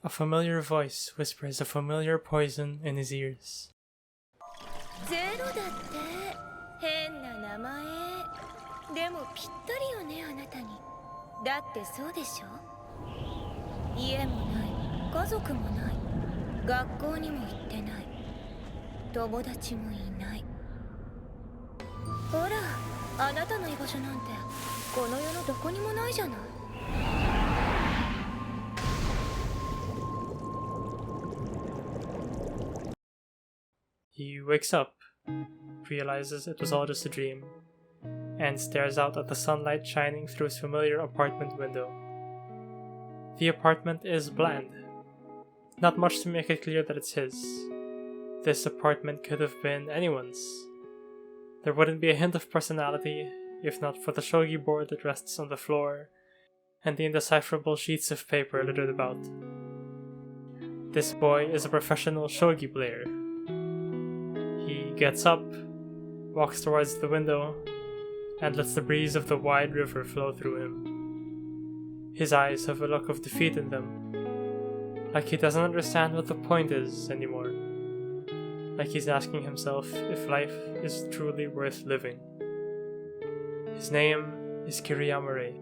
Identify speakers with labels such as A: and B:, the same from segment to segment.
A: A familiar voice whispers a familiar poison in his ears.
B: ゼロだって変な名前でもぴったりよねあなたにだってそうでしょ家もない家族もない学校にも行ってない友達もいないほらあなたの居場所なんてこの世のどこにもないじゃない
A: He wakes up, realizes it was all just a dream, and stares out at the sunlight shining through his familiar apartment window. The apartment is bland. Not much to make it clear that it's his. This apartment could have been anyone's. There wouldn't be a hint of personality if not for the shogi board that rests on the floor and the indecipherable sheets of paper littered about. This boy is a professional shogi player. He gets up, walks towards the window, and lets the breeze of the wide river flow through him. His eyes have a look of defeat in them, like he doesn't understand what the point is anymore, like he's asking himself if life is truly worth living. His name is Kiriyama Rei,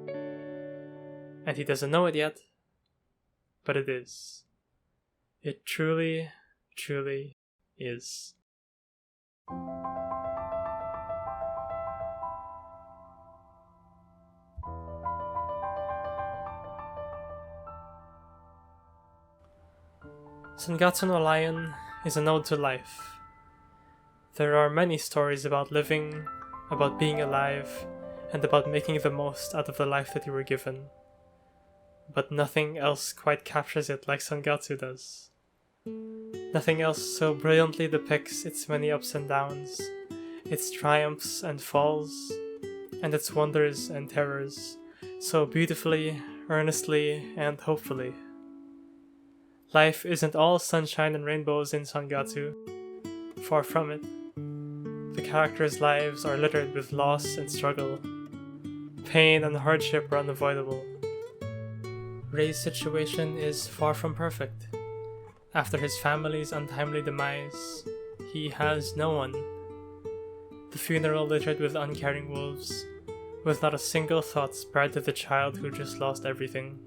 A: and he doesn't know it yet, but it is. It truly, truly is. Sangatsu no Lion is an ode to life. There are many stories about living, about being alive, and about making the most out of the life that you were given. But nothing else quite captures it like Sangatsu does. Nothing else so brilliantly depicts its many ups and downs, its triumphs and falls, and its wonders and terrors, so beautifully, earnestly, and hopefully. Life isn't all sunshine and rainbows in Sangatsu. Far from it. The characters' lives are littered with loss and struggle. Pain and hardship are unavoidable. Rei's situation is far from perfect. After his family's untimely demise, he has no one. The funeral littered with uncaring wolves, with not a single thought spared to the child who just lost everything.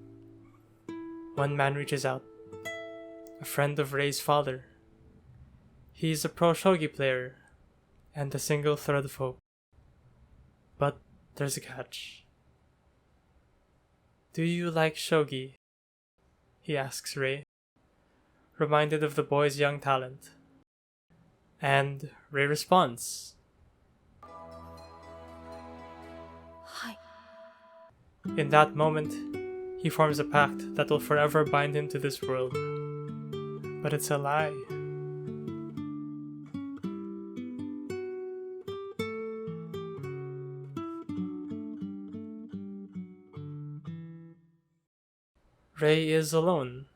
A: One man reaches out. A friend of Rei's father. He's a pro shogi player, and a single thread of hope. But there's a catch. Do you like shogi? He asks Rei, reminded of the boy's young talent. And Rei responds.
B: Hi.
A: In that moment, he forms a pact that will forever bind him to this world. But it's a lie. Rei is alone.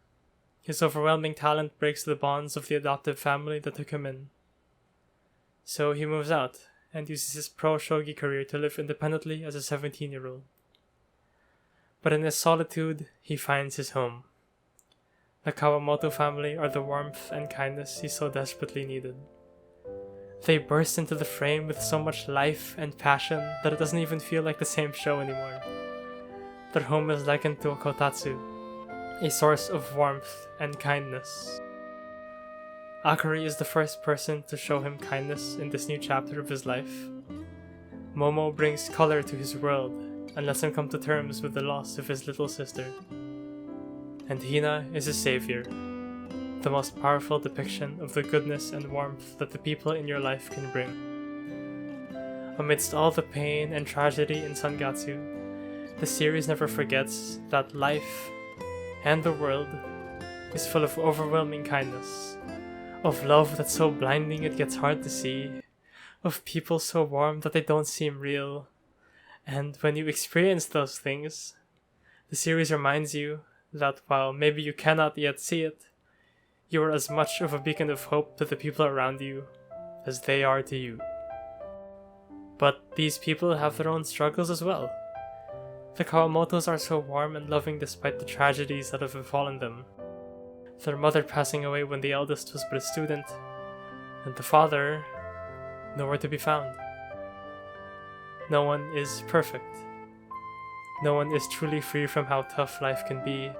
A: His overwhelming talent breaks the bonds of the adoptive family that took him in. So he moves out and uses his pro shogi career to live independently as a 17-year-old. But in his solitude, he finds his home. The Kawamoto family are the warmth and kindness he so desperately needed. They burst into the frame with so much life and passion that it doesn't even feel like the same show anymore. Their home is likened to a kotatsu, a source of warmth and kindness. Akari is the first person to show him kindness in this new chapter of his life. Momo brings color to his world and lets him come to terms with the loss of his little sister. And Hina is his savior, the most powerful depiction of the goodness and warmth that the people in your life can bring. Amidst all the pain and tragedy in Sangatsu, the series never forgets that life and the world is full of overwhelming kindness, of love that's so blinding it gets hard to see, of people so warm that they don't seem real. And when you experience those things, the series reminds you that while maybe you cannot yet see it, you are as much of a beacon of hope to the people around you as they are to you. But these people have their own struggles as well. The Kawamotos are so warm and loving despite the tragedies that have befallen them. their mother passing away when the eldest was but a student, and the father nowhere to be found. No one is perfect. No one is truly free from how tough life can be,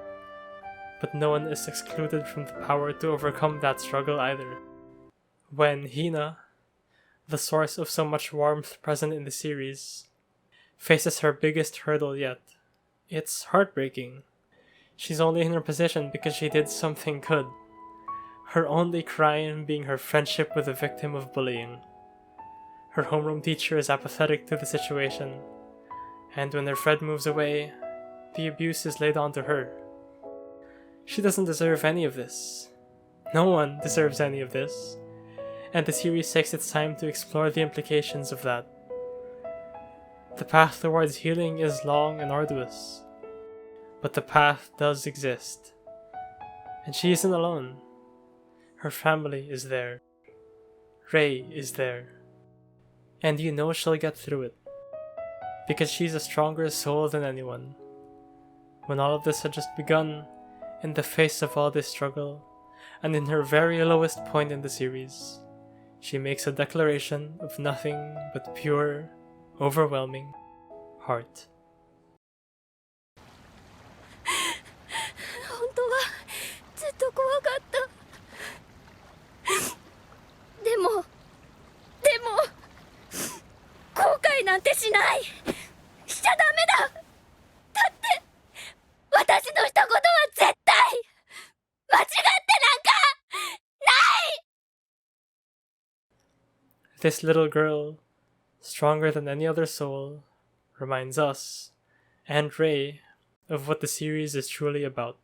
A: but no one is excluded from the power to overcome that struggle either. When Hina, the source of so much warmth present in the series, faces her biggest hurdle yet, it's heartbreaking. She's only in her position because she did something good, her only crime being her friendship with a victim of bullying. Her homeroom teacher is apathetic to the situation, and when their friend moves away, the abuse is laid onto her. She doesn't deserve any of this. No one deserves any of this, and the series takes its time to explore the implications of that. The path towards healing is long and arduous, but the path does exist. And she isn't alone. Her family is there. Rei is there. And you know she'll get through it, because she's a stronger soul than anyone. When all of this had just begun, in the face of all this struggle, and in her very lowest point in the series, she makes a declaration of nothing but pure, overwhelming heart.
B: 本当はずっと怖かった。でも後悔なんてしない。しちゃダメだ。だって私のしたことは絶対間違ってなんかない。
A: This little girl, stronger than any other soul, reminds us, and Rei, of what the series is truly about.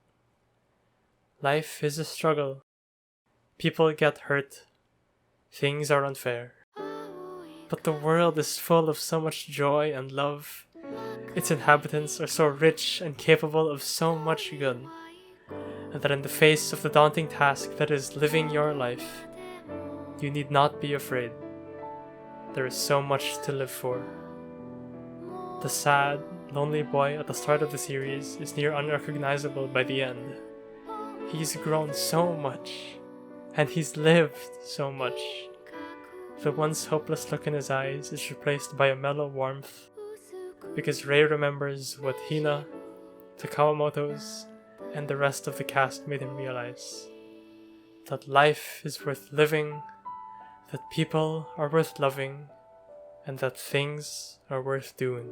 A: Life is a struggle. People get hurt. Things are unfair. But the world is full of so much joy and love. Its inhabitants are so rich and capable of so much good, and that in the face of the daunting task that is living your life, you need not be afraid. There is so much to live for. The sad, lonely boy at the start of the series is near unrecognizable by the end. He's grown so much, and he's lived so much. The once hopeless look in his eyes is replaced by a mellow warmth, because Rei remembers what Hina, the Kawamotos, and the rest of the cast made him realize. That life is worth living, that people are worth loving, and that things are worth doing.